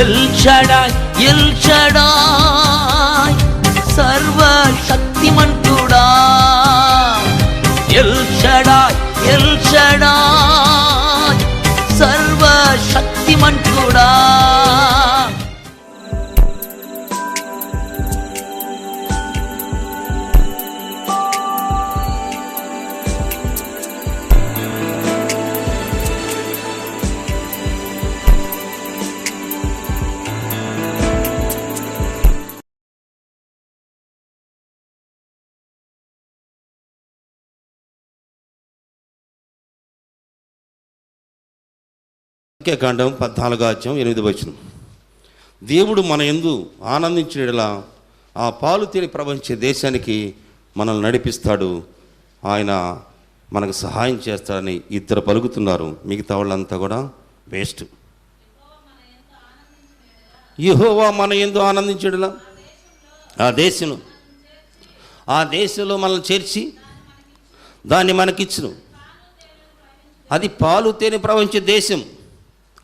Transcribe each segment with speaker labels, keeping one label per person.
Speaker 1: L Shaddai El Shaddai సర్వశక్తిమంతుడా, El Shaddai El Shaddai సర్వశక్తిమంతుడా.
Speaker 2: కాండం 14:8. దేవుడు మన యందు ఆనందించేలా ఆ పాలు తేనె ప్రవహించే దేశానికి మనల్ని నడిపిస్తాడు, ఆయన మనకు సహాయం చేస్తాడని ఇద్దరు పలుకుతున్నారు. మిగతా వాళ్ళంతా కూడా వేస్ట్. యెహోవా మన యందు ఆనందించేలా ఆ దేశంలో మనల్ని చేర్చి దాన్ని మనకిచ్చును. అది పాలు తేనె ప్రవహించే దేశం.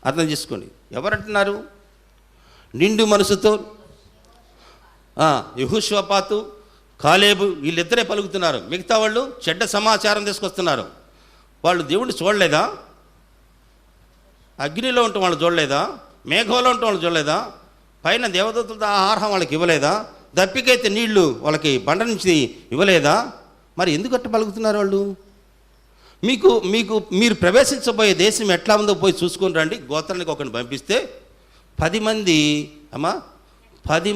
Speaker 2: అర్థం చేసుకోండి. ఎవరంటున్నారు? నిండు మనసుతో యెహోషాపాతు, కాలేబు వీళ్ళిద్దరే పలుకుతున్నారు. మిగతా వాళ్ళు చెడ్డ సమాచారం తీసుకొస్తున్నారు. వాళ్ళు దేవుడిని చూడలేదా? అగ్నిలో ఉంటే వాళ్ళు చూడలేదా? మేఘంలో ఉంటే వాళ్ళు చూడలేదా? పైన దేవదూతలతో ఆహారం వాళ్ళకి ఇవ్వలేదా? దప్పికైతే నీళ్లు వాళ్ళకి బండ నుంచి ఇవ్వలేదా? మరి ఎందుకు అట్ట పలుకుతున్నారు వాళ్ళు? మీరు ప్రవేశించబోయే దేశం ఎట్లా ఉందో పోయి చూసుకొని రండి. గోత్రానికి ఒకరిని పంపిస్తే 10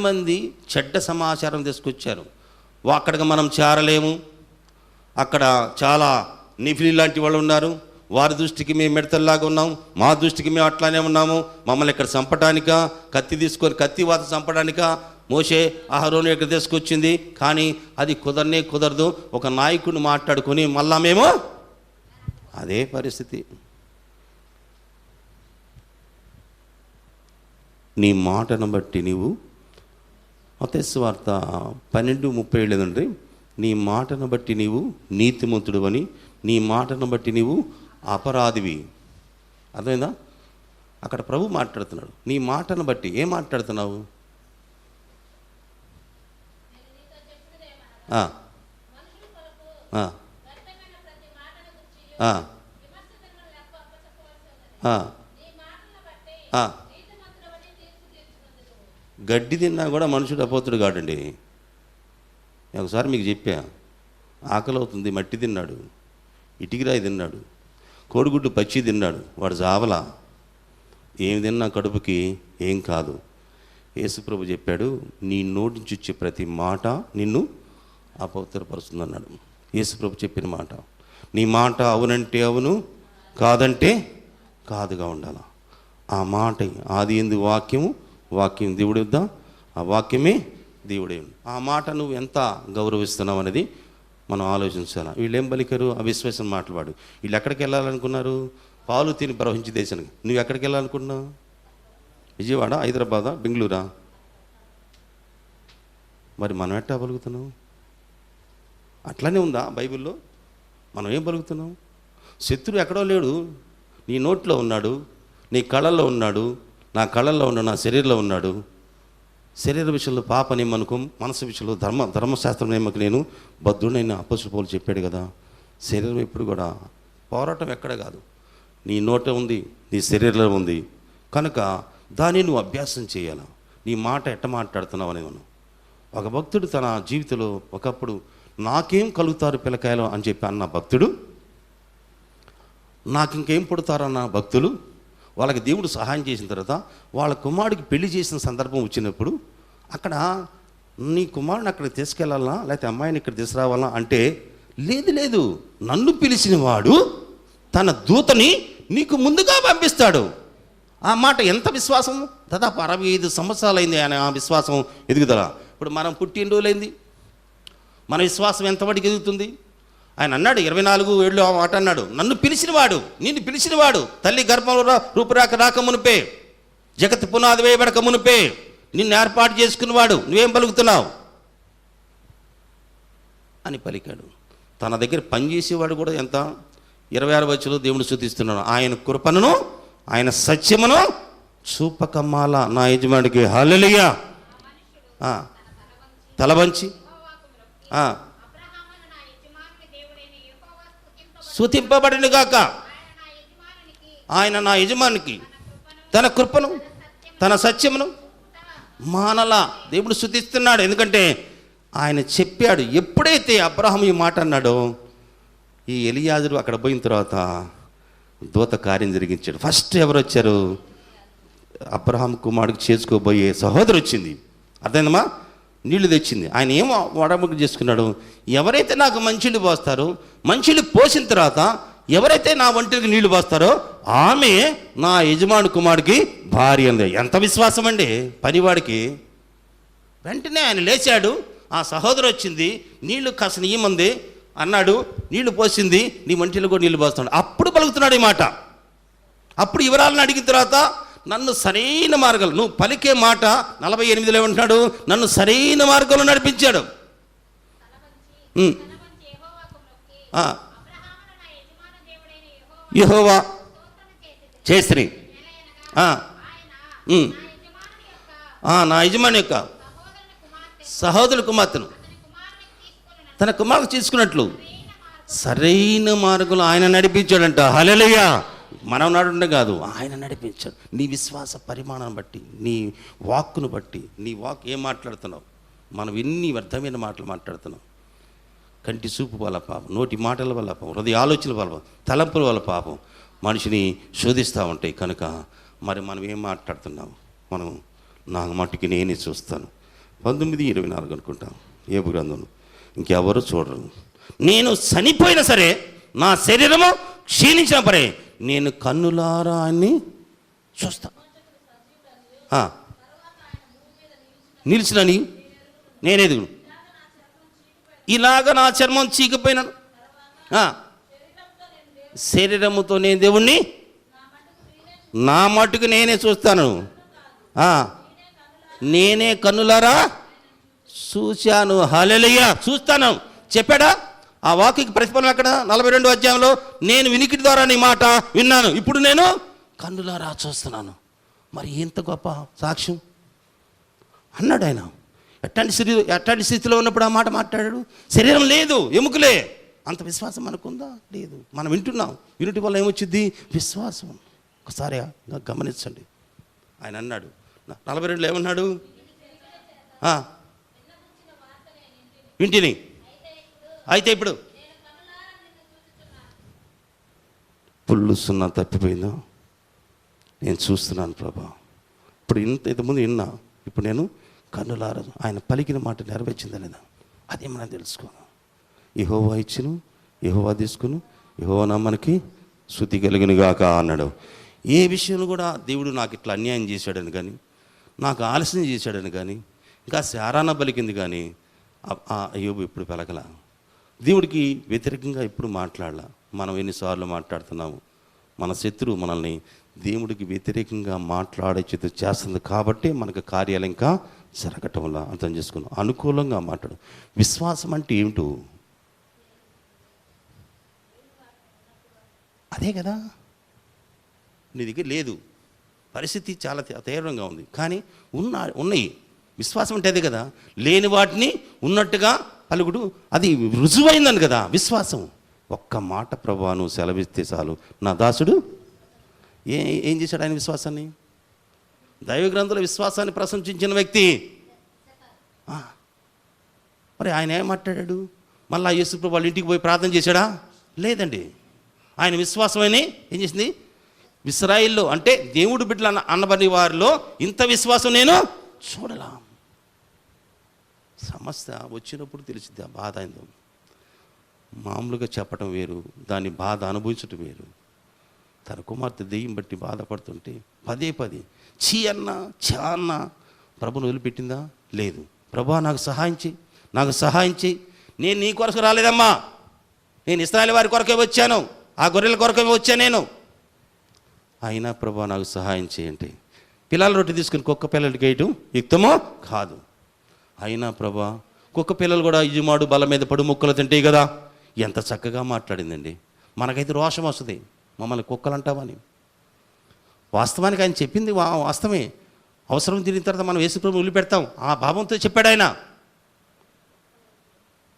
Speaker 2: మంది చెడ్డ సమాచారం తీసుకొచ్చారు. అక్కడికి మనం చేరలేము, అక్కడ చాలా నిఫిలి లాంటి వాళ్ళు ఉన్నారు, వారి దృష్టికి మేము మిడతల్లాగా ఉన్నాం, మా దృష్టికి మేము అట్లానే ఉన్నాము, మమ్మల్ని ఇక్కడ చంపడానికా, కత్తి తీసుకొని కత్తివాత చంపడానికా మోషే అహరోను ఇక్కడ తీసుకొచ్చింది. కానీ అది కుదరదు. ఒక నాయకుడిని మాట్లాడుకొని మళ్ళా మేము అదే పరిస్థితి. నీ మాటను బట్టి నీవు, మత్తయి సువార్త 12:37 లేదండి, నీ మాటను బట్టి నీవు నీతిమంతుడు అని, నీ మాటను బట్టి నీవు అపరాధివి. అర్థమైందా? అక్కడ ప్రభు మాట్లాడుతున్నాడు. నీ మాటను బట్టి ఏం మాట్లాడుతున్నావు? గడ్డి తిన్నా కూడా మనుషుడు అపోతుడు కాడండి. ఒకసారి మీకు చెప్పా, ఆకలి అవుతుంది, మట్టి తిన్నాడు, ఇటికిరాయి తిన్నాడు, కోడిగుడ్డు పచ్చి తిన్నాడు, వాడు జావలా. ఏమి తిన్నా కడుపుకి ఏం కాదు. యేసుప్రభు చెప్పాడు, నీ నోటి నుంచి వచ్చే ప్రతి మాట నిన్ను అపవిత్రపరుస్తుంది అన్నాడు. యేసుప్రభు చెప్పిన మాట. నీ మాట అవునంటే అవును, కాదంటే కాదుగా ఉండాలి. ఆ మాట ఆది యందు వాక్యం దేవుడి వద్ద, ఆ వాక్యమే దేవుడే. ఆ మాట నువ్వు ఎంత గౌరవిస్తున్నావు అనేది మనం ఆలోచించాలి. వీళ్ళు ఏం పలికారు? అవిశ్వాసం మాట్లాడు. వీళ్ళు ఎక్కడికి వెళ్ళాలనుకున్నారు? పాలు తిని ప్రవహించే దేశానికి. నువ్వు ఎక్కడికి వెళ్ళాలనుకున్నావు? విజయవాడ, హైదరాబాదా, బెంగళూరా? మరి మనం ఎట్టా పలుకుతున్నావు? అట్లానే ఉందా బైబిల్లో? మనం ఏం పలుకుతున్నాం? శత్రువు ఎక్కడో లేడు, నీ నోట్లో ఉన్నాడు, నీ కళల్లో ఉన్నాడు, నా కళల్లో ఉన్నాడు, నా శరీరంలో ఉన్నాడు. శరీర విషయంలో పాప నిమ్మనుకం, మనసు విషయంలో ధర్మశాస్త్రం నిమ్మకు నేను బద్ధుడైన అపొస్తలుడు పౌలు చెప్పాడు కదా. శరీరం ఎప్పుడు కూడా పోరాటం ఎక్కడ కాదు, నీ నోట ఉంది, నీ శరీరంలో ఉంది. కనుక దాన్ని నువ్వు అభ్యాసం చేయాలి. నీ మాట ఎట్ట మాట్లాడుతున్నావు అని. మనం ఒక భక్తుడు తన జీవితంలో ఒకప్పుడు నాకేం కలుగుతారు పిల్లకాయలు అని చెప్పి అన్న భక్తుడు, నాకు ఇంకేం పుడతారన్న భక్తులు, వాళ్ళకి దేవుడు సహాయం చేసిన తర్వాత వాళ్ళ కుమారుడికి పెళ్లి చేసిన సందర్భం వచ్చినప్పుడు అక్కడ నీ కుమారుని అక్కడికి తీసుకెళ్ళాలనా లేకపోతే అమ్మాయిని ఇక్కడ తీసుకురావాలనా అంటే, లేదు నన్ను పిలిచిన వాడు తన దూతని నీకు ముందుగా పంపిస్తాడు. ఆ మాట ఎంత విశ్వాసం! దాదాపు 65 సంవత్సరాలు అయింది ఆయన ఆ విశ్వాసం ఎదుగుదల. ఇప్పుడు మనం పుట్టిన రోజులైంది, మన విశ్వాసం ఎంతవరకు ఎదుగుతుంది? ఆయన అన్నాడు 24 ఏళ్ళు ఆ మాట అన్నాడు, నిన్ను పిలిచినవాడు తల్లి గర్భంలో రూపురాక రాక మునిపే, జగత్ పునాది వేయబడక మునిపే నిన్ను ఏర్పాటు చేసుకున్నవాడు, నువ్వేం పలుకుతున్నావు అని పలికాడు. తన దగ్గర పనిచేసేవాడు కూడా ఎంత 26 వచనంలో దేవుడు స్తుతిస్తున్నాడు, ఆయన కృపను ఆయన సత్యమును చూపకమాల నా యజమానికి హల్లెలూయా. తల వంచి స్తుతింపబడిన గాక. ఆయన నా యజమానికి తన కృపను తన సత్యమును మానలా. దేవుడు స్తుతిస్తున్నాడు. ఎందుకంటే ఆయన చెప్పాడు. ఎప్పుడైతే అబ్రహాము ఈ మాట అన్నాడో, ఈ ఎలియాజరు అక్కడ పోయిన తర్వాత దూత కార్యం జరిగించాడు. ఫస్ట్ ఎవరు వచ్చారు? అబ్రహాం కుమారుడికి చేసుకోబోయే సహోదరు వచ్చింది. అర్థమైందమ్మా? నీళ్లు తెచ్చింది. ఆయన ఏమో వడముగ్గు చేసుకున్నాడు, ఎవరైతే నాకు మంచిళ్ళు పోస్తారో, మంచిళ్ళు పోసిన తర్వాత ఎవరైతే నా ఒంటికి నీళ్లు పోస్తారో ఆమె నా యజమాని కుమారుడికి భార్య అంది. ఎంత విశ్వాసం అండి పనివాడికి. వెంటనే ఆయన లేచాడు. ఆ సహోదరు వచ్చింది, నీళ్లు కాసిన ఈమంది అన్నాడు, నీళ్లు పోసింది, నీ ఒంటిలో కూడా నీళ్లు పోస్తున్నాడు. అప్పుడు పలుకుతున్నాడు ఈ మాట. అప్పుడు వివరాలను అడిగిన తర్వాత నన్ను సరైన మార్గాలు, నువ్వు పలికే మాట 48లో ఏమంటున్నాడు? నన్ను సరైన మార్గంలో నడిపించాడు. యెహోవా చేసిరి నా యజమాని యొక్క సహోదరుని కుమార్తెను తన కుమార్తె తీసుకున్నట్లు సరైన మార్గంలో ఆయన నడిపించాడంట. హల్లెలూయా. మనం నడుండే కాదు, ఆయన నడిపించాడు. నీ విశ్వాస పరిమాణాన్ని బట్టి, నీ వాక్కును బట్టి, నీ వాక్ ఏం మాట్లాడుతున్నావు. మనం ఎన్ని వ్యర్థమైన మాటలు మాట్లాడుతున్నాం. కంటి చూపు వల్ల పాపం, నోటి మాటల వల్ల పాపం, హృదయ ఆలోచనల వల్ల, తలంపుల వల్ల పాపం మనిషిని శోధిస్తూ ఉంటాయి. కనుక మరి మనం ఏం మాట్లాడుతున్నాం? మనం నా మట్టుకి నేనే చూస్తాను. 19:24 అనుకుంటాం యోబు గ్రంథంలో. ఇంకెవరు చూడరు. నేను చనిపోయినా సరే, నా శరీరము క్షీణించిన పరే, నేను కన్నులారా అని చూస్తా. నిలిచినని నేనేది ఇలాగ నా చర్మం చీకిపోయినాను, శరీరముతో నేను దేవుణ్ణి నా మట్టుకు నేనే చూస్తాను. నేనే కన్నులారా చూశాను. హల్లెలూయా. చూస్తాను చెప్పాడా? ఆ వాక్యకి ప్రతిఫలం ఎక్కడ? 42వ అధ్యాయంలో, నేను వినికిడి ద్వారా నీ మాట విన్నాను, ఇప్పుడు నేను కన్నులారా చూస్తున్నాను. మరి ఎంత గొప్ప సాక్ష్యం అన్నాడు ఆయన. ఎట్లాంటి స్థితిలో ఉన్నప్పుడు ఆ మాట మాట్లాడాడు? శరీరం లేదు, ఎముకలే. అంత విశ్వాసం మనకుందా? లేదు. మనం వింటున్నాం. వినుటి వల్ల ఏమొచ్చింది? విశ్వాసం. ఒకసారి గమనించండి. ఆయన అన్నాడు 42లో ఏమన్నాడు? వింటిని. అయితే ఇప్పుడు పుల్లు సున్నా తప్పిపోయిందో నేను చూస్తున్నాను ప్రభా. ఇప్పుడు ఇంతకుముందు విన్నా, ఇప్పుడు నేను కన్నులారదు. ఆయన పలికిన మాట నెరవేర్చిందా లేదా అదే మనం తెలుసుకోను. యెహోవా ఇచ్చును, యెహోవా తీసుకును, యెహోవా నామానికి స్తుతి కలుగును గాక అన్నాడు. ఏ విషయంలో కూడా దేవుడు నాకు ఇట్లా అన్యాయం చేశాడని కానీ, నాకు ఆలస్యం చేశాడని కానీ, ఇంకా శారాన పలికింది కానీ యోబు ఎప్పుడు పలకల. దేవుడికి వ్యతిరేకంగా ఎప్పుడు మాట్లాడాల. మనం ఎన్నిసార్లు మాట్లాడుతున్నాము? మన శత్రువు మనల్ని దేవుడికి వ్యతిరేకంగా మాట్లాడే చేతి చేస్తుంది కాబట్టి మనకు కార్యాలు ఇంకా జరగటంలా అర్థం చేసుకున్నాం. అనుకూలంగా మాట్లాడు. విశ్వాసం అంటే ఏమిటో అదే కదా. నీ దగ్గర లేదు, పరిస్థితి చాలా తీవ్రంగా ఉంది, కానీ ఉన్నాయి. విశ్వాసం అంటే అదే కదా. లేని వాటిని ఉన్నట్టుగా పలుకుడు, అది రుజువైందని కదా విశ్వాసం. ఒక్క మాట ప్రభువా నువ్వు సెలవిస్తే చాలు, నా దాసుడు ఏం చేశాడు? ఆయన విశ్వాసాన్ని, దైవ గ్రంథంలో విశ్వాసాన్ని ప్రశంసించిన వ్యక్తి. మరి ఆయన ఏం మాట్లాడాడు? మళ్ళా యేసు ప్రభు వాళ్ళ ఇంటికి పోయి ప్రార్థన చేశాడా? లేదండి. ఆయన విశ్వాసమని ఏం చేసింది? ఇశ్రాయేల్లో అంటే దేవుడు బిడ్డలు అన్నబడి వారిలో ఇంత విశ్వాసం నేను చూడలా. సమస్య వచ్చినప్పుడు తెలిసింది ఆ బాధ అయిందో. మామూలుగా చెప్పటం వేరు, దాని బాధ అనుభవించటం వేరు. తన కుమార్తె దెయ్యం బట్టి బాధపడుతుంటే పదే చీ అన్న చా అన్న ప్రభుని వదిలిపెట్టిందా? లేదు. ప్రభా నాకు సహాయం చేయి, నేను నీ కొరకు రాలేదమ్మా, నేను ఇశ్రాయేలు వారి కొరకే వచ్చాను, ఆ గొర్రెల కొరకే వచ్చాను నేను. అయినా ప్రభా నాకు సహాయం చేయండి. పిల్లల రొట్టె తీసుకుని కుక్క పిల్లలకి వేయటం యుక్తమో కాదు. అయినా ప్రభా కుక్క పిల్లలు కూడా ఇజుమాడు బల మీద పడు ముక్కలు తింటాయి కదా. ఎంత చక్కగా మాట్లాడిందండి. మనకైతే రోషం వస్తుంది, మమ్మల్ని కుక్కలు అంటావని. వాస్తవానికి ఆయన చెప్పింది వాస్తవమే. అవసరం తీరిన తర్వాత మనం యేసుప్రభువుని వదిలిపెడతాం, ఆ భావంతో చెప్పాడు ఆయన.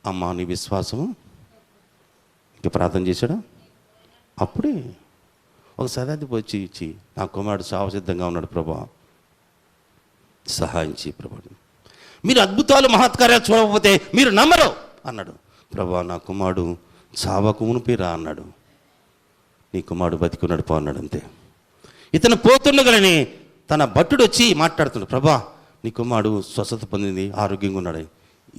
Speaker 2: అమ్మా నీ విశ్వాసము, ఇంకా ప్రార్థన చేశాడా? అప్పుడే ఒక శతాధిపతి వచ్చి ఇచ్చి, నా కుమారుడు చావ సిద్ధంగా ఉన్నాడు ప్రభా, సహాయం చేయి ప్రభా, మీరు అద్భుతాలు మహత్కార్యాలు చూడకపోతే మీరు నమ్మరు అన్నాడు. ప్రభా నా కుమారుడు చావకు మునిపిరా అన్నాడు. నీ కుమారుడు బతికున్నాడు పో అన్నాడు. అంతే. ఇతను పోతుండగానే తన భట్టుడు వచ్చి మాట్లాడుతున్నాడు, ప్రభా నీ కుమారుడు స్వస్థత పొందింది, ఆరోగ్యంగా ఉన్నాడు.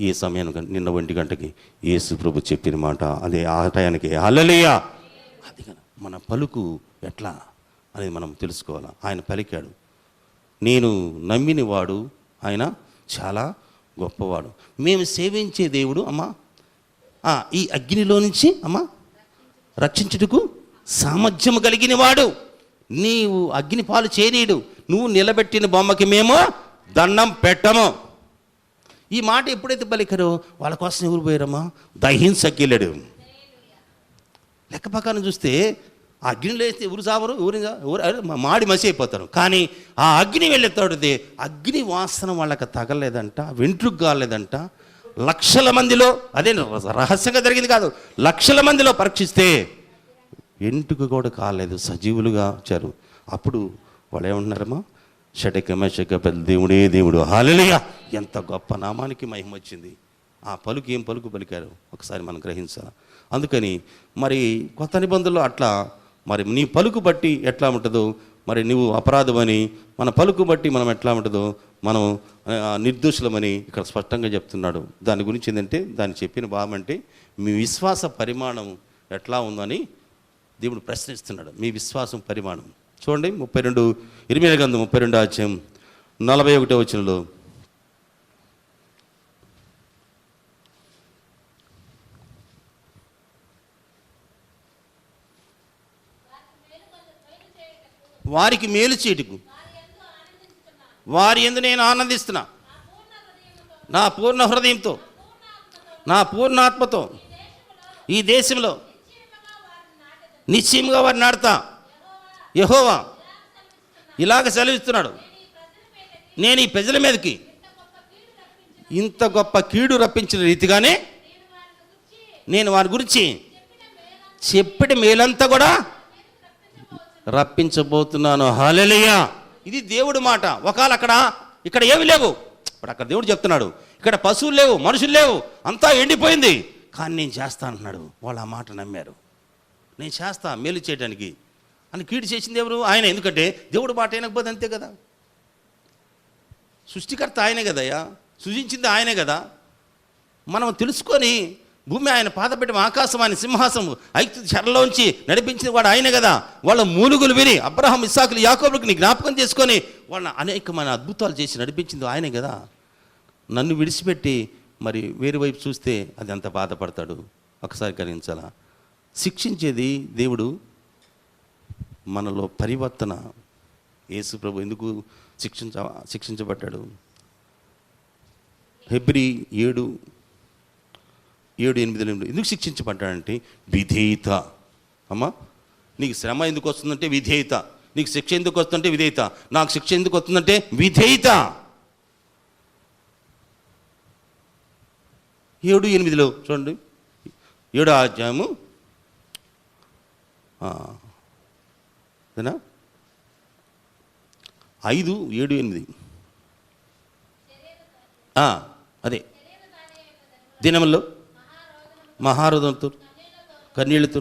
Speaker 2: ఏ సమయానికి? నిన్న 1 గంటకి యేసు ప్రభు చెప్పిన మాట అదే, ఆ టయానికి. హల్లెలూయా. అది మన పలుకు ఎట్లా అనేది మనం తెలుసుకోవాలి. ఆయన పలికాడు, నేను నమ్మిన వాడు ఆయన చాలా గొప్పవాడు. మేము సేవించే దేవుడు అమ్మా ఈ అగ్నిలో నుంచి అమ్మా రక్షించుటకు సామర్థ్యము కలిగిన వాడు. నీవు అగ్ని పాలు చేయనీయుడు, నువ్వు నిలబెట్టిన బొమ్మకి మేము దండం పెట్టము. ఈ మాట ఎప్పుడైతే పలికారో వాళ్ళ కోసం ఎవరు పోయారమ్మా? దహింసకి వెళ్ళాడు. లెక్క ప్రకారం చూస్తే ఆ అగ్నిలో వేస్తే ఎవరు సావరు, ఎవరు మాడి మసి అయిపోతారు. కానీ ఆ అగ్ని వెళ్ళేతోడితే అగ్ని వాసన వాళ్ళకి తగలేదంట, వెంట్రుకు కాలేదంట. లక్షల మందిలో, అదే రహస్యంగా జరిగింది కాదు, లక్షల మందిలో పరీక్షిస్తే వెంట్రుకు కూడా కాలేదు, సజీవులుగా వచ్చారు. అప్పుడు వాళ్ళు ఏమంటున్నారమ్మా? షటకమశక పెద్ద దేవుడే దేవుడు. హల్లెలూయా. ఎంత గొప్ప నామానికి మహిమ వచ్చింది. ఆ పలుకు ఏం పలుకు పలికారు ఒకసారి మనం గ్రహించాలి. అందుకని మరి కొత్త నిబంధనలో అట్లా మరి నీ పలుకు బట్టి ఎట్లా ఉంటుందో, మరి నువ్వు అపరాధమని, మన పలుకు బట్టి మనం ఎట్లా ఉంటుందో, మనం నిర్దోషులమని ఇక్కడ స్పష్టంగా చెప్తున్నాడు. దాని గురించి ఏంటంటే, దాన్ని చెప్పిన భావం అంటే మీ విశ్వాస పరిమాణం ఎట్లా ఉందని దేవుడు ప్రశ్నిస్తున్నాడు. మీ విశ్వాసం పరిమాణం చూడండి. 32 ఇర్మీయా గ్రంథం 32 అధ్యాయం 41వ వచనంలో, వారికి మేలు చేయుటకు వారి యందు నేను ఆనందిస్తున్నా, నా పూర్ణ హృదయంతో, నా పూర్ణాత్మతో ఈ దేశంలో నిశ్చయముగా వారిని నాటుతా. యెహోవా ఇలాగ సెలవిస్తున్నాడు, నేను ఈ ప్రజల మీదకి ఇంత గొప్ప కీడు రప్పించిన రీతిగానే నేను వారి గురించి చెప్పిన మేలంతా కూడా రప్పించబోతున్నాను. హల్లెలూయా. ఇది దేవుడు మాట. ఒకవేళ ఇక్కడ ఏమి లేవు, ఇప్పుడు అక్కడ దేవుడు చెప్తున్నాడు, ఇక్కడ పశువులు లేవు, మనుషులు లేవు, అంతా ఎండిపోయింది, కానీ నేను చేస్తా అంటున్నాడు. వాళ్ళు ఆ మాట నమ్మారు. నేను చేస్తా మేలు చేయడానికి అని. కీడు చేసింది ఎవరు? ఆయన. ఎందుకంటే దేవుడు మాట అయినకపోతే అంతే కదా. సృష్టికర్త ఆయనే కదయ్యా, సృజించింది ఆయనే కదా. మనం తెలుసుకొని భూమి ఆయన పాదపెట్టం, ఆకాశం ఆయన సింహాసనం, ఐగుప్తు చెరలోంచి నడిపించిన వాడు ఆయనే కదా. వాళ్ళ మూలుగులు విని అబ్రహాం, ఇస్సాకులు, యాకోబులకు నీ జ్ఞాపకం చేసుకొని వాళ్ళని అనేకమైన అద్భుతాలు చేసి నడిపించింది ఆయనే కదా. నన్ను విడిచిపెట్టి మరి వేరు వైపు చూస్తే అది అంత బాధపడతాడు. ఒకసారి గ్రహించాలా. శిక్షించేది దేవుడు, మనలో పరివర్తన. యేసు ప్రభు ఎందుకు శిక్షించబడ్డాడు? హెబ్రీ 7:8 ఎందుకు శిక్షించబడ్డాడంటే విధేయత. అమ్మా నీకు శ్రమ ఎందుకు వస్తుందంటే విధేయత, నీకు శిక్ష ఎందుకు వస్తుందంటే విధేయత, నాకు శిక్ష ఎందుకు వస్తుందంటే విధేయత. 7:8 చూడండి, 7వ అధ్యాయము 5:7-8 అదే దినముల్లో మహారోధంతో కన్నీళ్లతో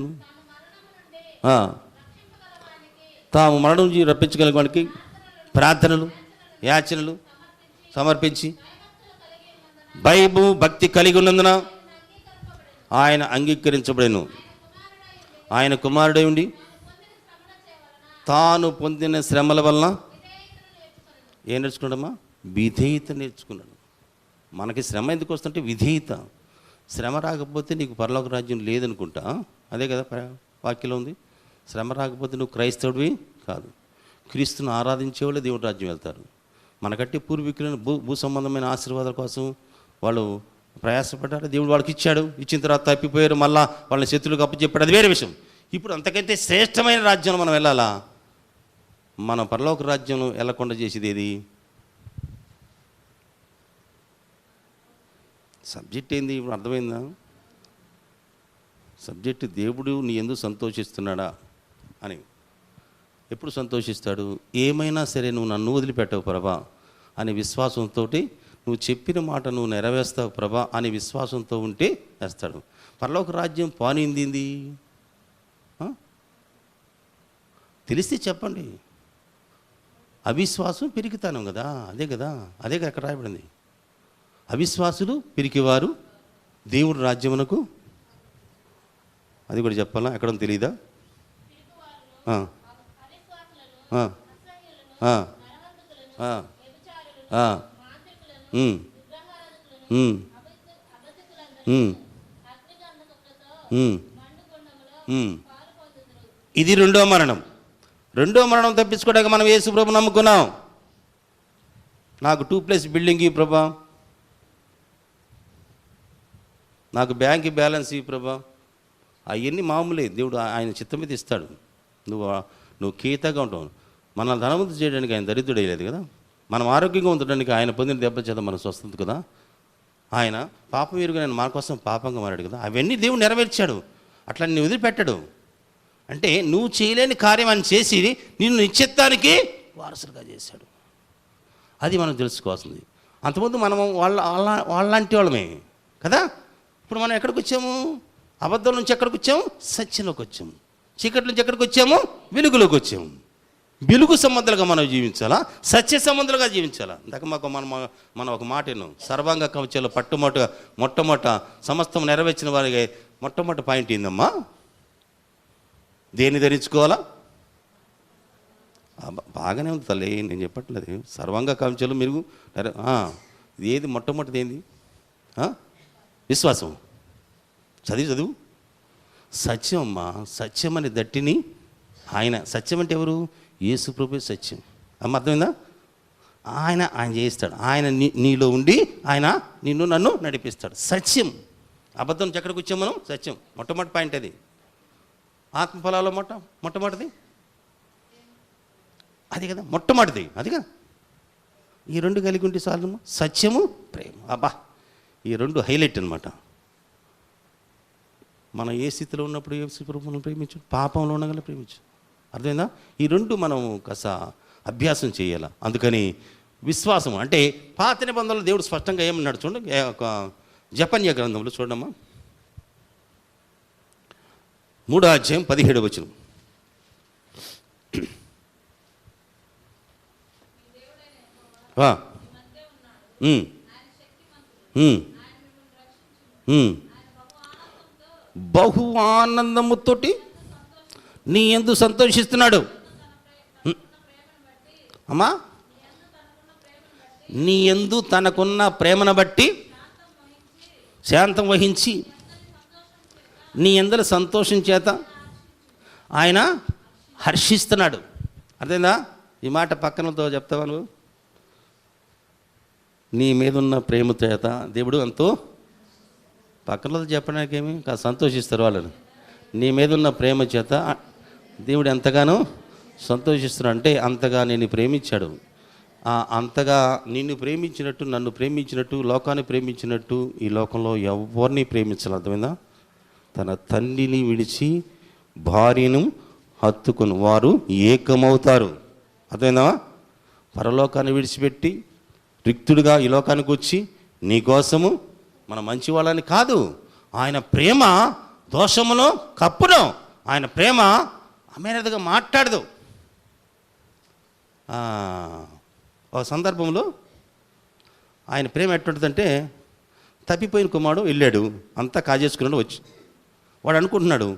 Speaker 2: తాము మరణం నుంచి రప్పించగలిగే ప్రార్థనలు, యాచనలు సమర్పించి భక్తి కలిగి ఉన్నందున ఆయన అంగీకరించబడెను. ఆయన కుమారుడై ఉండి తాను పొందిన శ్రమల వలన ఏం నేర్చుకున్నాడమ్మా? విధేయత నేర్చుకున్నాడు. మనకి శ్రమ ఎందుకు వస్తుంటే విధేయత. శ్రమ రాకపోతే నీకు పరలోక రాజ్యం లేదనుకుంటా. అదే కదా వాక్యంలో ఉంది. శ్రమ రాకపోతే నువ్వు క్రైస్తవుడివి కాదు. క్రీస్తును ఆరాధించేవాళ్ళే దేవుడి రాజ్యం వెళ్తారు. మనకంటే పూర్వీకులను భూ సంబంధమైన ఆశీర్వాదాల కోసం వాళ్ళు ప్రయాసపడ్డారు. దేవుడు వాళ్ళకి ఇచ్చాడు. ఇచ్చిన తర్వాత తప్పిపోయారు, మళ్ళా వాళ్ళని శత్రువులకు అప్పచెప్పాడు. అది వేరే విషయం. ఇప్పుడు అంతకంటే శ్రేష్టమైన రాజ్యంలో మనం వెళ్ళాలా? మన పరలోక రాజ్యం వెళ్ళకుండా చేసేది ఏది? సబ్జెక్ట్ ఏంది ఇప్పుడు అర్థమైందా? సబ్జెక్ట్ దేవుడు నీ ఎందుకు సంతోషిస్తున్నాడా అని. ఎప్పుడు సంతోషిస్తాడు? ఏమైనా సరే నువ్వు నన్ను వదిలిపెట్టవు ప్రభా అనే విశ్వాసంతో, నువ్వు చెప్పిన మాట నువ్వు నెరవేర్స్తావు ప్రభా అనే విశ్వాసంతో ఉంటే వేస్తాడు. పరలోక రాజ్యం పానింది తెలిస్తే చెప్పండి. అవిశ్వాసం పిరికితానం కదా, అదే కదా అక్కడ రాయబడింది. అవిశ్వాసులు పిరికివారు దేవుడి రాజ్యమునకు, అది కూడా చెప్పాలా? ఎక్కడ తెలియదా? ఇది రెండో మరణం. రెండో మరణం తప్పించుకోవడానికి మనం యేసు ప్రభు నమ్ముకున్నాం. నాకు 2+ బిల్డింగ్ ఈ ప్రభా, నాకు బ్యాంక్ బ్యాలెన్స్ ఈ ప్రభా, అవన్నీ మామూలే. దేవుడు ఆయన చిత్తం మీద ఇస్తాడు. నువ్వు కీతగా ఉంటావు. మన ధనవంతు చేయడానికి ఆయన దరిద్రుడేయలేదు కదా. మనం ఆరోగ్యంగా ఉండడానికి ఆయన పొందిన దెబ్బ చేత మనకు వస్తుంది కదా. ఆయన పాపం ఎరుగు నేను మన కోసం పాపంగా మారాడు కదా. అవన్నీ దేవుడు నెరవేర్చాడు. అట్లా నిన్ను వదిలిపెట్టాడు. అంటే నువ్వు చేయలేని కార్యం అని చేసి నిన్ను నిశ్చిత్తానికి వారసులుగా చేశాడు. అది మనం తెలుసుకోవాల్సింది. అంతకుముందు మనం వాళ్ళంటి వాళ్ళమే కదా. ఇప్పుడు మనం ఎక్కడికి వచ్చాము? అబద్ధం నుంచి ఎక్కడికి వచ్చాము? సత్యంలోకి వచ్చాము. చీకటి నుంచి ఎక్కడికి వచ్చాము? వెలుగులోకి వచ్చాము. వెలుగు సంబంధాలుగా మనం జీవించాలా, సత్య సంబంధాలుగా జీవించాలా? ఇందాక మనం ఒక మాట విన్నాం. సర్వాంగ కవచాలు మొట్టమొదట సమస్తం నెరవేర్చిన వారికి మొట్టమొదటి పాయింట్ ఏందమ్మా? దేన్ని ధరించుకోవాలా? బాగానే ఉంది తల్లి, నేను చెప్పట్లేదు. సర్వాంగ కవచాలు మీరు ఏది మొట్టమొదటిది ఏంది? విశ్వాసం. చదువు. సత్యం అమ్మా. సత్యం అనే దట్టిని ఆయన, సత్యం అంటే ఎవరు? యేసు ప్రభు సత్యం. అమ్మ అర్థమైందా? ఆయన చేయిస్తాడు. ఆయన నీలో ఉండి ఆయన నిన్ను నన్ను నడిపిస్తాడు. సత్యం. అబద్ధం నుంచి ఎక్కడికి వచ్చాం మనం? సత్యం. మొట్టమొదటి పాయింట్ అది. ఆత్మఫలాల్లో మొట్టమొదటిది అది కదా, మొట్టమొదటిది అది కదా. ఈ రెండు కలిగి ఉంటే చాలు. సత్యము, ప్రేమ. అబ్బా, ఈ రెండు హైలైట్ అనమాట. మనం ఏ స్థితిలో ఉన్నప్పుడు యేసు ప్రభువును ప్రేమించు, పాపంలో ఉండగానే ప్రేమించు. అర్థమైందా? ఈ రెండు మనం కాస్త అభ్యాసం చేయాలి. అందుకని విశ్వాసం అంటే పాత నిబంధనలు దేవుడు స్పష్టంగా ఏమన్నాడు చూడండి. జపన్య గ్రంథంలో చూడమ్మా, 3వ అధ్యాయం 17వ వచనం. బహు ఆనందముతోటి నీ యందు సంతోషిస్తున్నాడు. అమ్మా, నీ యందు తనకున్న ప్రేమను బట్టి శాంతం వహించి నీ యందరి సంతోషం చేత ఆయన హర్షిస్తున్నాడు. అర్థమైందా? ఈ మాట పక్కనతో చెప్తావా నువ్వు? నీ మీద ఉన్న ప్రేమ చేత దేవుడు ఎంతో, పక్కనతో చెప్పడానికి ఏమి కాదు, సంతోషిస్తారు వాళ్ళని. నీ మీద ఉన్న ప్రేమ చేత దేవుడు ఎంతగానో సంతోషిస్తున్నాడు. అంటే అంతగా నేను ప్రేమించాడు. అంతగా నిన్ను ప్రేమించినట్టు, నన్ను ప్రేమించినట్టు, లోకాన్ని ప్రేమించినట్టు ఈ లోకంలో ఎవరిని ప్రేమించాలి. అర్థమైందా? తన తండ్రిని విడిచి భార్యను హత్తుకుని వారు ఏకమవుతారు. అర్థమైందా? పరలోకాన్ని విడిచిపెట్టి రిక్తుడిగా ఈ లోకానికి వచ్చి నీకోసము మన మంచి వాళ్ళని కాదు, ఆయన ప్రేమ దోషమును కప్పును. ఆయన ప్రేమ అమేనదిగా మాట్లాడదు. ఒక సందర్భంలో ఆయన ప్రేమ ఎటువంటిదంటే, తప్పిపోయిన కుమారుడు వెళ్ళాడు, అంతా కాజేసుకున్నాడు. వచ్చి వాడు అనుకుంటున్నాడు,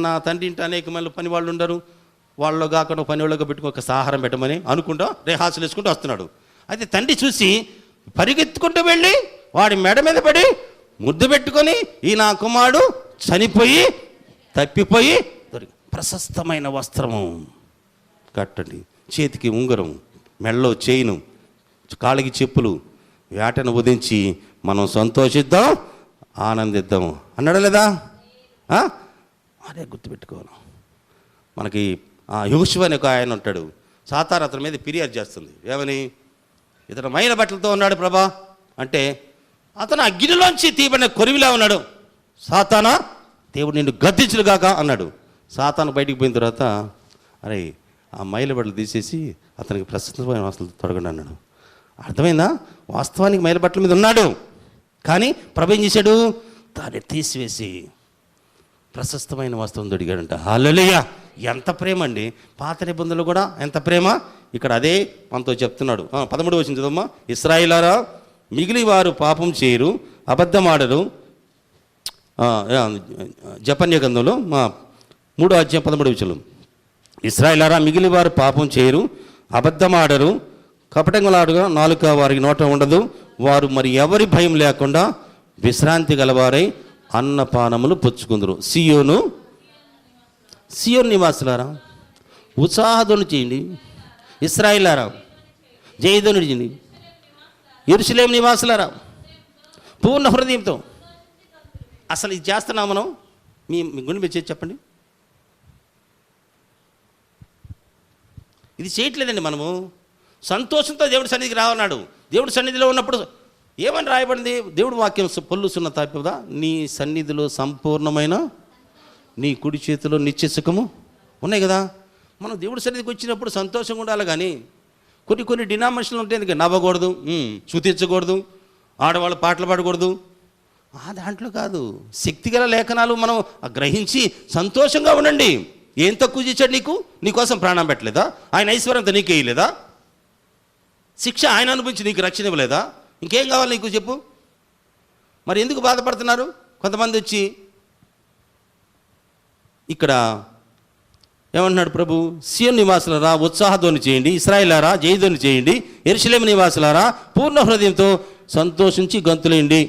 Speaker 2: నా తండ్రి ఇంటి అనేక మంది పని వాళ్ళు ఉండరు, వాళ్ళు కాకుండా పని వాళ్ళగా పెట్టుకుని ఒక ఆహారం పెట్టమని అనుకుంటా రేహాసులు వేసుకుంటూ వస్తున్నాడు. అయితే తండ్రి చూసి పరిగెత్తుకుంటూ వెళ్ళి వాడి మెడ మీద పడి ముద్దు పెట్టుకొని, ఈ నా కుమారుడు చనిపోయి తప్పిపోయి దొరికి ప్రశస్తమైన వస్త్రము కట్టండి, చేతికి ఉంగరం, మెడలో చైను, కాళ్ళకి చెప్పులు, వేటను ఉదించి మనం సంతోషిద్దాం, ఆనందిద్దాం అన్నాడు లేదా? అదే గుర్తుపెట్టుకోవాలి. మనకి యోషువ అనే ఒక ఆయన ఉంటాడు. సాతాను అతని మీద ఫిర్యాదు చేస్తుంది. ఏమని? ఇతను మైల బట్టలతో ఉన్నాడు ప్రభా అంటే, అతను అగ్నిలోంచి తీయబడిన కొరివిలా ఉన్నాడు. సాతానా, దేవుడు నిన్ను గద్దించుగాక అన్నాడు. సాతాను బయటికి పోయిన తర్వాత, అరే ఆ మైల బట్టలు తీసేసి అతనికి ప్రశస్తమైన వస్త్రాలు తొడగండి అన్నాడు. అర్థమైందా? వాస్తవానికి మైల బట్టల మీద ఉన్నాడు, కానీ ప్రభు ఏం చేశాడు? దాన్ని తీసివేసి ప్రశస్తమైన వస్త్రం తొడిగాడంట. హల్లెలూయా! ఎంత ప్రేమ అండి! పాత నిబంధనలు కూడా ఎంత ప్రేమ! ఇక్కడ అదే మనతో చెప్తున్నాడు. 13వ వచనం చదవమ్మా. ఇశ్రాయేలారా, మిగిలి వారు పాపం చేయరు, అబద్ధమాడరు. జపన్య గ్రంథంలో 3వ అధ్యాయం 13వ వచనం. ఇశ్రాయేలారా, మిగిలి వారు పాపం చేయరు, అబద్ధమాడరు, కపటంగలాడుగా నాలుక వారికి నోట ఉండదు. వారు మరి ఎవరి భయం లేకుండా విశ్రాంతి గలవారై అన్నపానములు పుచ్చుకుందరు. సియోను నివాసులారా, ఉత్సాహధ్వని చేయండి. ఇశ్రాయేలారా, జయధ్వని చేయండి. యెరూషలేము నివాసులారా, పూర్ణ హృదయంతో. అసలు ఇది చేస్తున్నాం మనం? మీ గుండె మీద చేసి చెప్పండి. ఇది చేయట్లేదండి మనము. సంతోషంతో దేవుడి సన్నిధికి రావన్నాడు. దేవుడి సన్నిధిలో ఉన్నప్పుడు ఏమని రాయబడింది? దేవుడి వాక్యం పొల్లుసున్న తాపిదా, నీ సన్నిధిలో సంపూర్ణమైన, నీ కుడి చేతిలో నిత్య సుఖము ఉన్నాయి కదా. మనం దేవుడి సన్నిధికి వచ్చినప్పుడు సంతోషంగా ఉండాలి. కానీ కొన్ని డినామినేషన్లు ఉంటాయి. నవ్వకూడదు, స్తుతించకూడదు, ఆడవాళ్ళు పాటలు పాడకూడదు. దాంట్లో కాదు. శక్తిగల లేఖనాలు మనం గ్రహించి సంతోషంగా ఉండండి. ఏం తక్కువ చేశాడు నీకు? నీకోసం ప్రాణం పెట్టలేదా? ఆయన ఐశ్వర్యంతో నీకు వేయలేదా? శిక్ష ఆయన అనుభవించి నీకు రక్షణ ఇవ్వలేదా? ఇంకేం కావాలి నీకు చెప్పు? మరి ఎందుకు బాధపడుతున్నారు? కొంతమంది వచ్చి ఇక్కడ ఏమంటున్నాడు ప్రభు? సియోను నివాసులారా, ఉత్సాహధ్వని చేయండి. ఇశ్రాయేలారా, జయధ్వని చేయండి. యెరూషలేము నివాసులారా, పూర్ణ హృదయంతో సంతోషించి గంతులేయండి.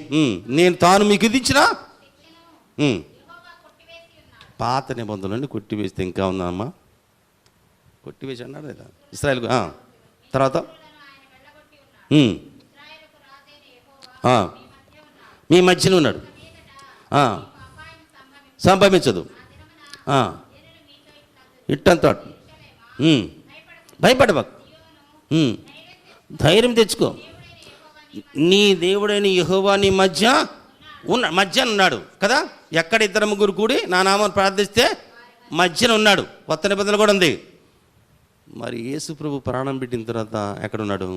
Speaker 2: నేను తాను మీకు ఇది ఇచ్చినా. పాత నిబంధనలన్నీ కొట్టివేస్తే ఇంకా ఉందమ్మా. కొట్టివేసి అన్నాడు లేదా ఇశ్రాయేలు? తర్వాత మీ మధ్యన ఉన్నాడు, సంభవించదు. ఇట్టంతా భయపడబాకు, ధైర్యం తెచ్చుకో. నీ దేవుడైన యెహోవా నీ మధ్యన ఉన్నాడు కదా. ఎక్కడ ఇద్దరు ముగ్గురు కూడి నా నామాన్ని ప్రార్థిస్తే మధ్యన ఉన్నాడు. కొత్త నిబంధనలు కూడా ఉంది. మరి యేసు ప్రభు ప్రాణం పెట్టిన తర్వాత ఎక్కడున్నాడు?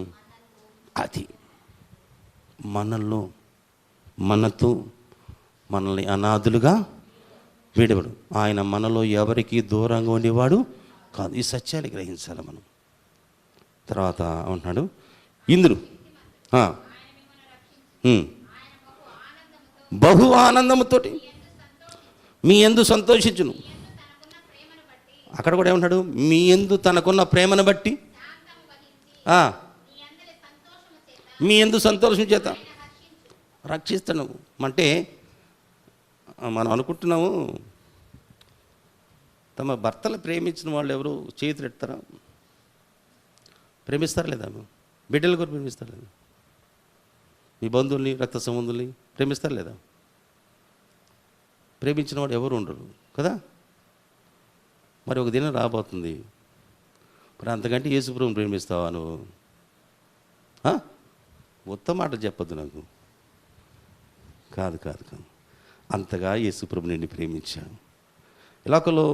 Speaker 2: అది మనలో, మనతో, మనల్ని అనాథులుగా వీడేవాడు. ఆయన మనలో ఎవరికి దూరంగా ఉండేవాడు కాదు. ఈ సత్యాన్ని గ్రహించాలి మనం. తర్వాత అంటున్నాడు, ఇందును బహు ఆనందముతోటి మీ యందు సంతోషించును. అక్కడ కూడా ఏమంటాడు? మీ యందు తనకున్న ప్రేమను బట్టి, మీ యందు సంతోషం చేత రక్షిస్తాను. అంటే మనం అనుకుంటున్నాము, తమ భర్తలు ప్రేమించిన వాళ్ళు ఎవరు చేతులు ఎత్తారా? ప్రేమిస్తారు లేదా? బిడ్డలు కూడా ప్రేమిస్తారు లేదా? మీ బంధువుల్ని, రక్త సంబంధుల్ని ప్రేమిస్తారు లేదా? ప్రేమించిన వాడు ఎవరు ఉండరు కదా. మరి ఒక దినం రాబోతుంది, మరి అంతకంటే యేసుప్రభుని ప్రేమిస్తావా నువ్వు? ఉత్తమ మాట చెప్పొద్దు నాకు. కాదు కాదు కాదు అంతగా యేసుప్రభు నిన్ను ప్రేమించాను. ఇలాకలో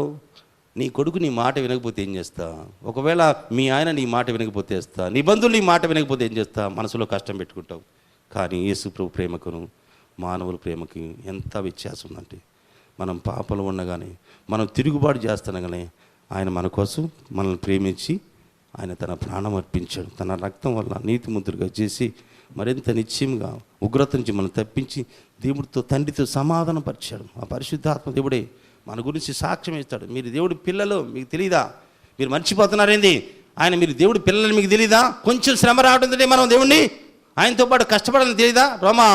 Speaker 2: నీ కొడుకు నీ మాట వినకపోతే ఏం చేస్తా? ఒకవేళ మీ ఆయన నీ మాట వినకపోతే వేస్తా, నీ బంధువులు నీ మాట వినకపోతే ఏం చేస్తా? మనసులో కష్టం పెట్టుకుంటావు. కానీ యేసుప్రభు ప్రేమకును మానవుల ప్రేమకి ఎంత వ్యత్యాసం ఉందంటే, మనం పాపలు ఉండగానే, మనం తిరుగుబాటు చేస్తున్నాగానే ఆయన మన కోసం మనల్ని ప్రేమించి ఆయన తన ప్రాణం అర్పించాడు. తన రక్తం వల్ల నీతిమంతులుగా చేసి మరింత నిశ్చయంగా ఉగ్రత నుంచి మనం తప్పించి దేవుడితో, తండ్రితో సమాధానపరిచాడు. ఆ పరిశుద్ధాత్మ దేవుడే మన గురించి సాక్ష్యం ఇస్తాడు. మీరు దేవుడి పిల్లలు, మీకు తెలీదా? మీరు మర్చిపోతున్నారేంది? ఆయన మీరు దేవుడి పిల్లలు మీకు తెలీదా? కొంచెం శ్రమ రావడంతో మనం దేవుణ్ణి ఆయనతో పాటు కష్టపడాలని తెలీదా? రోమా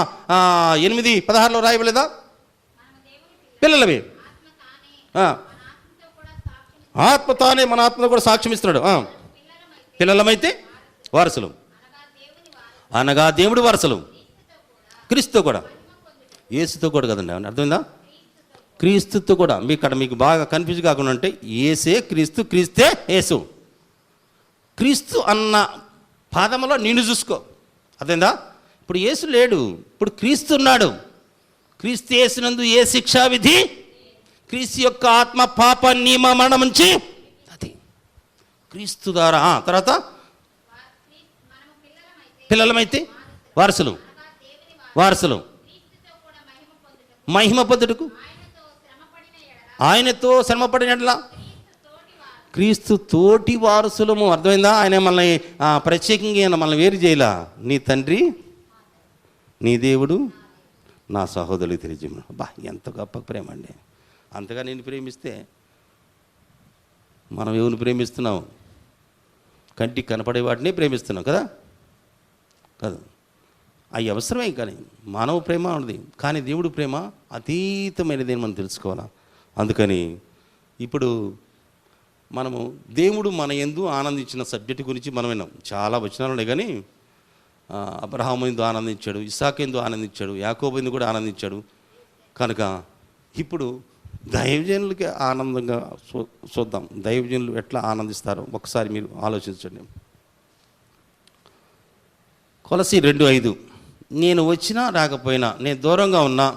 Speaker 2: 8:16 రాయబడలేదా? పిల్లలవి ఆత్మ తానే మన ఆత్మతో కూడా సాక్ష్యం ఇస్తున్నాడు. పిల్లలమైతే వారసులు, అనగా దేవుడి వారసులు. క్రీస్తుతో కూడా, యేసుతో కూడా కదండి. అర్థమైందా? క్రీస్తుతో కూడా మీకు బాగా కన్ఫ్యూజ్ కాకుండా అంటే ఏసే క్రీస్తు, క్రీస్తే యేసు. క్రీస్తు అన్న పాదములో నిన్ను చూసుకో, అదేందా? ఇప్పుడు యేసు లేడు, ఇప్పుడు క్రీస్తు ఉన్నాడు. క్రీస్తు యేసునందు ఏ శిక్షా విధి, క్రీస్తు యొక్క ఆత్మ పాప నియమ మరణం నుంచి అది క్రీస్తు ద్వారా. తర్వాత పిల్లలమైతే వారసులు, వారసులు మహిమ పొందుటకు ఆయనతో శ్రమపడినట్లా క్రీస్తు తోటి వారసులము. అర్థమైందా? ఆయన మనల్ని ప్రత్యేకంగా మనల్ని వేరు చేయలా. నీ తండ్రి, నీ దేవుడు, నా సహోదరులకు తెలియజేయమను. బా, ఎంత గొప్ప ప్రేమ అండి. అంతగా నేను ప్రేమిస్తే మనం ఎవరిని ప్రేమిస్తున్నాం? కంటికి కనపడే వాటిని ప్రేమిస్తున్నాం కదా. అవి అవసరమే, కానీ మానవ ప్రేమ ఉన్నది, కానీ దేవుడు ప్రేమ అతీతమైనది అని మనం తెలుసుకోవాలా. అందుకని ఇప్పుడు మనము దేవుడు మన యందు ఆనందించిన సబ్జెక్ట్ గురించి మనం విన్నాం. చాలా వచనాలు ఉన్నాయి, కానీ అబ్రహాము ఎందు ఆనందించాడు, ఇస్సాకు ఎందు ఆనందించాడు, యాకోబు ఎందు కూడా ఆనందించాడు. కనుక ఇప్పుడు దైవజనులకి ఆనందంగా చూద్దాం. దైవజనులు ఎట్లా ఆనందిస్తారో ఒకసారి మీరు ఆలోచించండి. కొలసీ 2:5, నేను వచ్చినా రాకపోయినా, నేను దూరంగా ఉన్నా,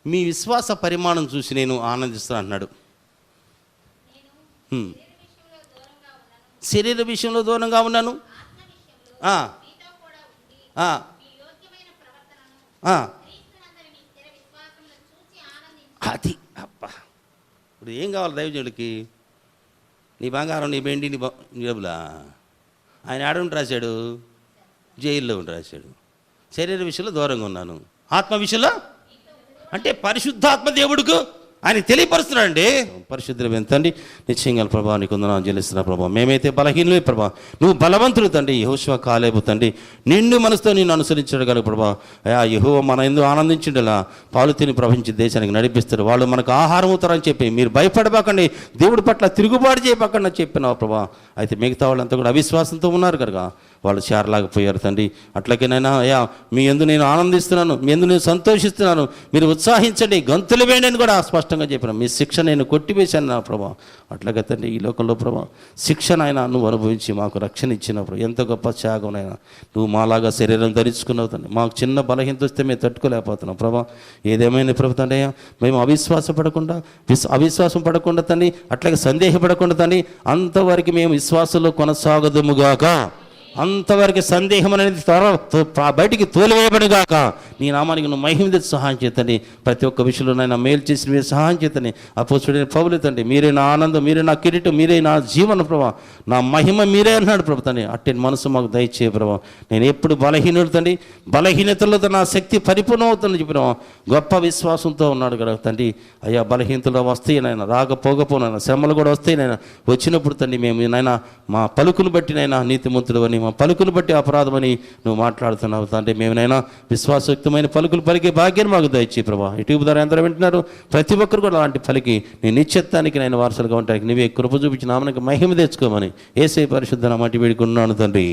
Speaker 2: మీ విశ్వాస పరిమాణం చూసి నేను ఆనందిస్తాను అన్నాడు. శరీర విషయంలో దూరంగా ఉన్నాను, అది అబ్బా. ఇప్పుడు ఏం కావాలి దైవజనుడికి? నీ బంగారం, నీ బెండి, నీ డబ్బులా? ఆయన ఆడుండి రాశాడు, జైల్లో ఉండి రాశాడు. శరీర విషయంలో దూరంగా ఉన్నాను, ఆత్మ విషయంలో అంటే పరిశుద్ధాత్మ దేవుడికి ఆయన తెలియపరుస్తున్నాడండి. పరిశుద్ధులు తండ్రి, నిశ్చయంగా ప్రభా నీకు వందనాలు చెల్లిస్తున్నా ప్రభా. మేమైతే బలహీనమే ప్రభా, నువ్వు బలవంతుడు తండ్రి. యెహోషువ కాలేబు తండ్రి నిండు మనసుతో నిన్ను అనుసరించాడు కనుక ప్రభా. యెహోవా మన ఎందుకు ఆనందించిండలా, పాలు తిని ప్రవహించి దేశానికి నడిపిస్తారు. వాళ్ళు మనకు ఆహారం అవుతారని చెప్పి మీరు భయపడబాకండి, దేవుడి పట్ల తిరుగుబాటు చేయబాకండి అని చెప్పినావు ప్రభా. అయితే మిగతా వాళ్ళంతా కూడా అవిశ్వాసంతో ఉన్నారు కనుక వాళ్ళు చేరలేకపోయారు తండ్రి. అట్లకేనైనా అయ్యా, మీ యందు నేను ఆనందిస్తున్నాను, మీ యందు నేను సంతోషిస్తున్నాను, మీరు ఉత్సాహించండి, గంతులు వేయండి అని కూడా స్పష్టంగా చెప్పిన. మీ శిక్ష నేను కొట్టివేశాను నా ప్రభా. అట్లాగే తండ్రి ఈ లోకంలో ప్రభా శిక్షనైనా నువ్వు అనుభవించి మాకు రక్షణ ఇచ్చినప్పుడు ఎంత గొప్ప త్యాగంనైనా నువ్వు మాలాగా శరీరం ధరించుకున్నావు తండ్రి. మాకు చిన్న బలహీనత వస్తే మేము తట్టుకోలేకపోతున్నాం ప్రభా. ఏదేమైనా ప్రభు తండ్రి మేము అవిశ్వాసం పడకుండా తండ్రి, అట్లాగే సందేహపడకుండా తండ్రి, అంతవరకు మేము విశ్వాసంలో కొనసాగదుముగాక, అంతవరకు సందేహం అనేది బయటికి తోలివేయబడిగాక. నీ నామానికి నువ్వు మహిమ తెచ్చి సహాయం చేతండి. ప్రతి ఒక్క విషయంలో నైనా మేలు చేసి మీరు సహాయం చేతండి. అపోస్తుడైన పౌలు తండ్రి, మీరే నా ఆనందం, మీరే నా కిరీటం, మీరే నా జీవన ప్రభా, నా మహిమ మీరే అన్నాడు ప్రభు తండ్రి. అట్టి మనసు మాకు దయచేయ ప్రభా. నేను ఎప్పుడు బలహీనుడు తండ్రి, బలహీనతలో నా శక్తి పరిపూర్ణ అవుతుందని చెప్పిన గొప్ప విశ్వాసంతో ఉన్నాడు కదా తండ్రి. అయ్యా బలహీనతలు వస్తాయి నాయన, రాకపోకపోనైనా శ్రమలు కూడా వస్తాయి నాయన. వచ్చినప్పుడు తండ్రి మేము నాయన మా పలుకును బట్టి నైనా నీతిమంతుడు అని, మా పలుకును బట్టి అపరాధమని నువ్వు మాట్లాడుతున్నావు తండ్రి. మేమునైనా విశ్వాసయుక్తమైన పలుకులు పలికే భాగ్యాన్ని మాకు దయచేయి ప్రభా. యూట్యూబ్ ద్వారా ఎందరో వింటున్నారు, ప్రతి ఒక్కరు కూడా అలాంటి పలికి నీ నిత్యత్వానికి నేను వారసులుగా ఉంటానికి నీవే కృప చూపించి నామనికి మహిమ తెచ్చుకోమని యేసయ్య పరిశుద్ధ నామమున వేడుకుంటున్నాను తండ్రి.